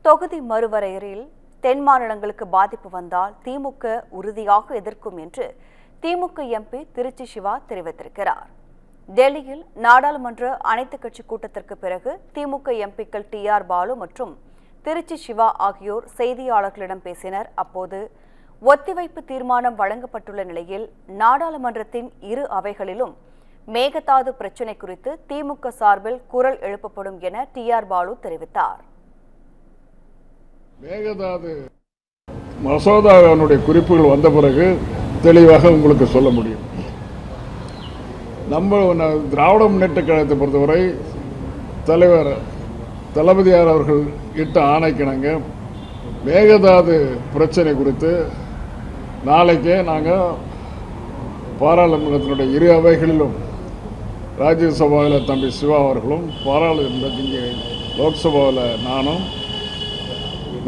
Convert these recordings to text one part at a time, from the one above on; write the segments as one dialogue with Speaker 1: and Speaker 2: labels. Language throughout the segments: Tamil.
Speaker 1: தொகுதி மறுவரையறையில் தென் மாநிலங்களுக்கு பாதிப்பு வந்தால் திமுக உறுதியாக எதிர்க்கும் என்று திமுக எம்பி திருச்சி சிவா தெரிவித்திருக்கிறார். டெல்லியில் நாடாளுமன்ற அனைத்துக் கட்சி கூட்டத்திற்கு பிறகு திமுக எம்பிக்கள் டி.ஆர். பாலு மற்றும் திருச்சி சிவா ஆகியோர் செய்தியாளர்களிடம் பேசினர். அப்போது ஒத்திவைப்பு தீர்மானம் வழங்கப்பட்டுள்ள நிலையில் நாடாளுமன்றத்தின் இரு அவைகளிலும் மேகதாது பிரச்சினை குறித்து திமுக சார்பில் குரல் எழுப்பப்படும் என டி.ஆர். பாலு தெரிவித்தார்.
Speaker 2: மேகதாது மசோதாவினுடைய குறிப்புகள் வந்த பிறகு தெளிவாக உங்களுக்கு சொல்ல முடியும். நம்ம திராவிட முன்னேற்ற கழகத்தை பொறுத்தவரை தலைவர் தளபதியார் அவர்கள் இட்ட ஆணைக்கிணங்க மேகதாது பிரச்சனை குறித்து நாளைக்கே நாங்கள் பாராளுமன்றத்தினுடைய இரு அவைகளிலும் ராஜ்யசபாவில் தம்பி சிவா அவர்களும் பாராளுமன்றத்தின் லோக்சபாவில் நானும்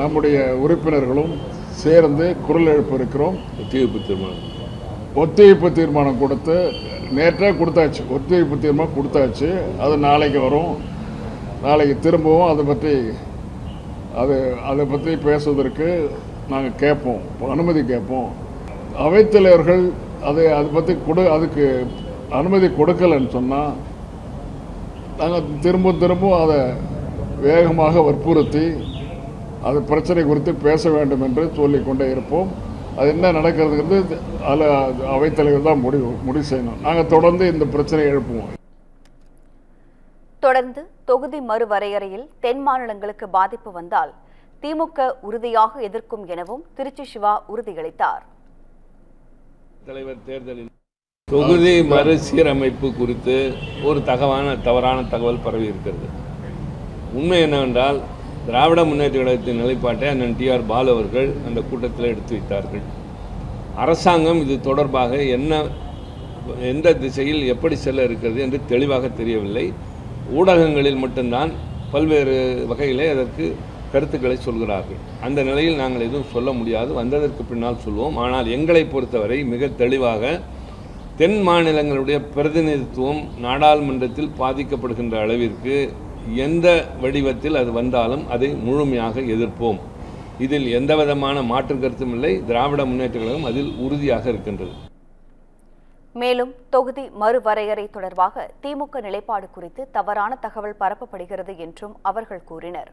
Speaker 2: நம்முடைய உறுப்பினர்களும் சேர்ந்து குரல் எழுப்ப இருக்கிறோம். ஒத்திவைப்பு தீர்மானம் கொடுத்து நேற்றே கொடுத்தாச்சு. ஒத்திவைப்பு தீர்மானம் கொடுத்தாச்சு. அது நாளைக்கு வரும். நாளைக்கு திரும்பவும் அதை பற்றி பேசுவதற்கு நாங்கள் கேட்போம், அனுமதி கேட்போம். அவைத்தலைவர்கள் அதை பற்றி அதுக்கு அனுமதி கொடுக்கலன்னு சொன்னால் நாங்கள் திரும்பவும் அதை வேகமாக வற்புறுத்தி அது பிரச்சனை குறித்து பேச வேண்டும் என்று சொல்லிக்கொண்டே இருப்போம். அது என்ன நடக்கிறதுங்கிறது அவைத்தலைவர் தான் முடிவு செய்யணும். நாங்கள் தொடர்ந்து இந்த பிரச்சனையை எழுப்புவோம்.
Speaker 1: தொடர்ந்து தொகுதி மறுவரையறையில் தென் மாநிலங்களுக்கு பாதிப்பு வந்தால் திமுக உறுதியாக எதிர்க்கும் எனவும் திருச்சி சிவா உறுதியளித்தார்.
Speaker 3: தலைவர் தேர்தலில் தொகுதி மறுசீரமைப்பு குறித்து ஒரு தவறான தகவல் பரவி இருக்கிறது. உண்மை என்னவென்றால் திராவிட முன்னேற்ற கழகத்தின் நிலைப்பாட்டை அண்ணன் டி.ஆர். பாலு அவர்கள் அந்த கூட்டத்தில் எடுத்து வைத்தார்கள். அரசாங்கம் இது தொடர்பாக எந்த திசையில் எப்படி செல்ல இருக்கிறது என்று தெளிவாக தெரியவில்லை. ஊடகங்களில் மட்டும்தான் பல்வேறு வகையிலே அதற்கு கருத்துக்களை சொல்கிறார்கள். அந்த நிலையில் நாங்கள் எதுவும் சொல்ல முடியாது, வந்ததற்கு பின்னால் சொல்வோம். ஆனால் எங்களை பொறுத்தவரை மிக தெளிவாக தென் மாநிலங்களுடைய பிரதிநிதித்துவம் நாடாளுமன்றத்தில் பாதிக்கப்படுகின்ற அளவிற்கு எந்த வடிவத்தில் அது வந்தாலும் அதை முழுமையாக எதிர்ப்போம். இதில் எந்தவிதமான மாற்று கருத்தும் இல்லை. திராவிட முன்னேற்ற கழகம் அதில் உறுதியாக இருக்கின்றது.
Speaker 1: மேலும் தொகுதி மறுவரையறை தொடர்பாக திமுக நிலைப்பாடு குறித்து தவறான தகவல் பரப்பப்படுகிறது என்றும் அவர்கள் கூறினர்.